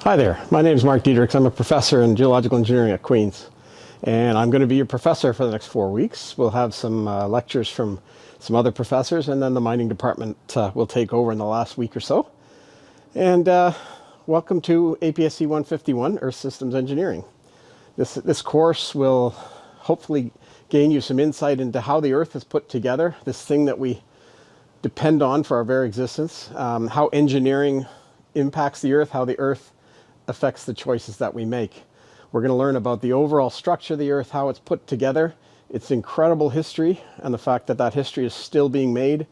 Hi there, my name is Mark Diedrichs. I'm a professor in geological engineering at Queen's, and I'm going to be your professor for the next 4 weeks. We'll have some lectures from some other professors, and then the mining department will take over in the last week or so. And welcome to APSC151, Earth Systems Engineering. This course will hopefully gain you some insight into how the Earth is put together, this thing that we depend on for our very existence, how engineering impacts the Earth, how the Earth affects the choices that we make. We're going to learn about the overall structure of the Earth, how it's put together, its incredible history, and the fact that that history is still being made.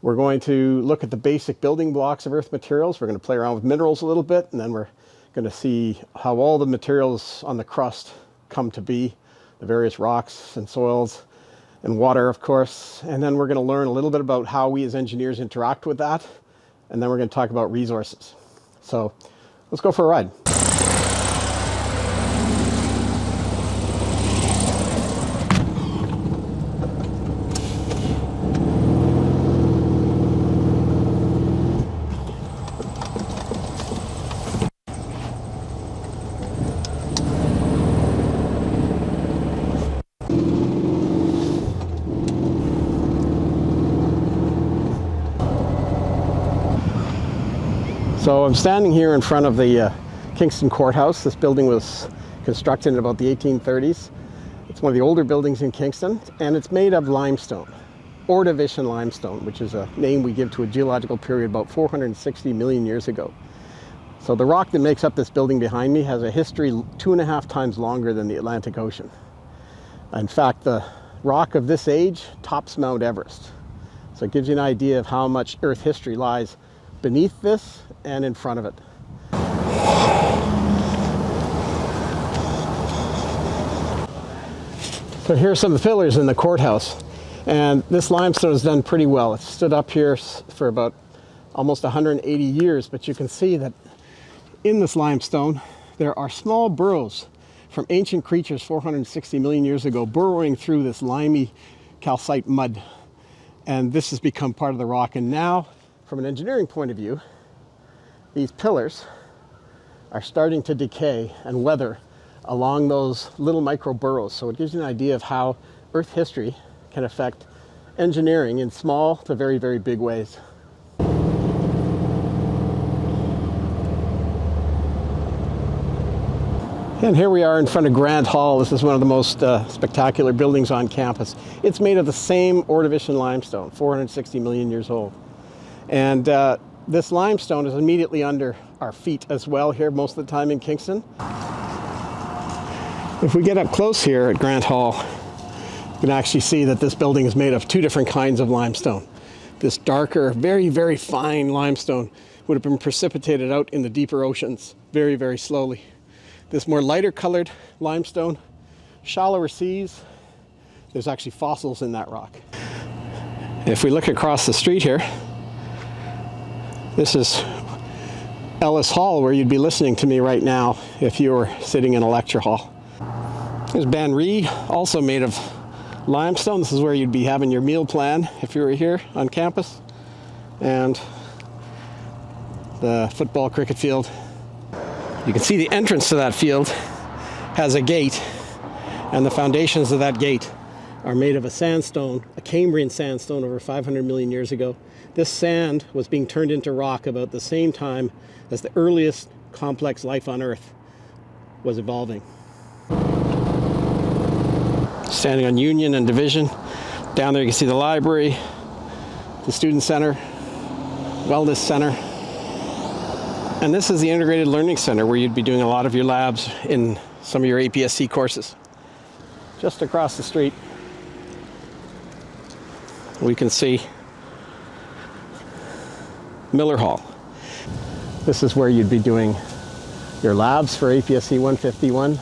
We're going to look at the basic building blocks of Earth materials. We're going to play around with minerals a little bit, and then we're going to see how all the materials on the crust come to be, the various rocks and soils and water, of course. And then we're going to learn a little bit about how we as engineers interact with that, and then we're going to talk about resources. So let's go for a ride. So I'm standing here in front of the Kingston Courthouse. This building was constructed in about the 1830s. It's one of the older buildings in Kingston, and it's made of limestone, Ordovician limestone, which is a name we give to a geological period about 460 million years ago. So the rock that makes up this building behind me has a history 2.5 times longer than the Atlantic Ocean. In fact, the rock of this age tops Mount Everest. So it gives you an idea of how much Earth history lies beneath this and in front of it. So here are some of the pillars in the courthouse, and this limestone has done pretty well. It's stood up here for about almost 180 years, but you can see that in this limestone there are small burrows from ancient creatures 460 million years ago burrowing through this limey calcite mud, and this has become part of the rock. And now, from an engineering point of view, these pillars are starting to decay and weather along those little micro burrows. So it gives you an idea of how Earth history can affect engineering in small to very, very big ways. And here we are in front of Grant Hall. This is one of the most spectacular buildings on campus. It's made of the same Ordovician limestone, 460 million years old. And this limestone is immediately under our feet as well here most of the time in Kingston. If we get up close here at Grant Hall, you can actually see that this building is made of 2 different kinds of limestone. This darker, very, very fine limestone would have been precipitated out in the deeper oceans very, very slowly. This more lighter colored limestone, shallower seas, there's actually fossils in that rock. If we look across the street here, this is Ellis Hall, where you'd be listening to me right now if you were sitting in a lecture hall. There's Banree, also made of limestone. This is where you'd be having your meal plan if you were here on campus. And the football cricket field. You can see the entrance to that field has a gate, and the foundations of that gate are made of a sandstone, a Cambrian sandstone over 500 million years ago. This sand was being turned into rock about the same time as the earliest complex life on Earth was evolving. Standing on Union and Division. Down there you can see the library, the student center, wellness center. And this is the Integrated Learning Center, where you'd be doing a lot of your labs in some of your APSC courses. Just across the street, we can see Miller Hall. This is where you'd be doing your labs for APSC 151,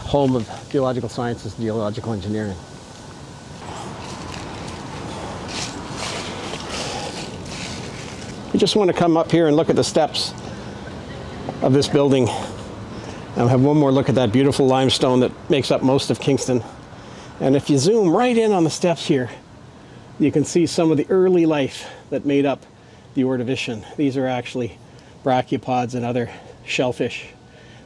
home of geological sciences and geological engineering. We just want to come up here and look at the steps of this building, and have one more look at that beautiful limestone that makes up most of Kingston. And if you zoom right in on the steps here, you can see some of the early life that made up the Ordovician. These are actually brachiopods and other shellfish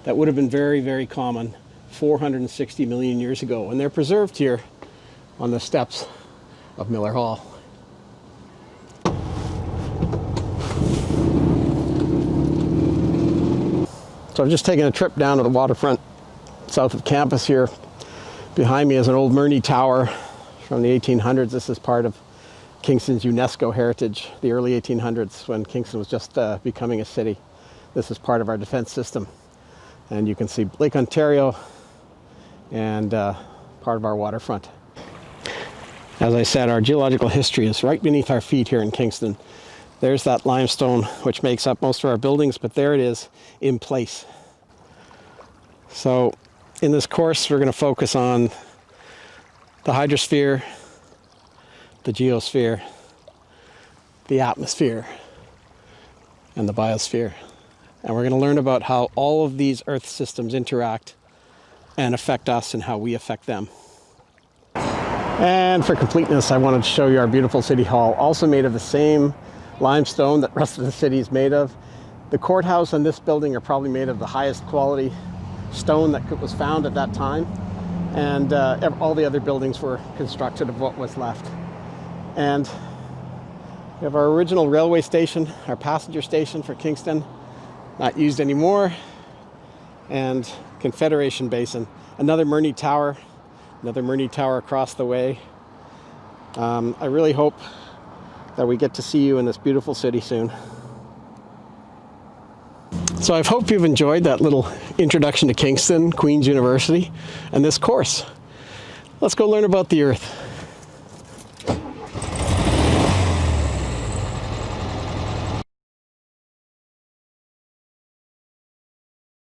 that would have been very, very common 460 million years ago. And they're preserved here on the steps of Miller Hall. So I've just taken a trip down to the waterfront south of campus here. Behind me is an old Murney Tower from the 1800s. This is part of Kingston's UNESCO heritage, the early 1800s, when Kingston was just becoming a city. This is part of our defense system. And you can see Lake Ontario and part of our waterfront. As I said, our geological history is right beneath our feet here in Kingston. There's that limestone which makes up most of our buildings, but there it is in place. So in this course, we're going to focus on the hydrosphere, the geosphere, the atmosphere, and the biosphere. And we're going to learn about how all of these Earth systems interact and affect us and how we affect them. And for completeness, I wanted to show you our beautiful City Hall, also made of the same limestone that the rest of the city is made of. The courthouse and this building are probably made of the highest quality stone that was found at that time. And all the other buildings were constructed of what was left. And we have our original railway station, our passenger station for Kingston, not used anymore. And Confederation Basin, another Murney Tower across the way. I really hope that we get to see you in this beautiful city soon. So I hope you've enjoyed that little introduction to Kingston, Queen's University, and this course. Let's go learn about the Earth.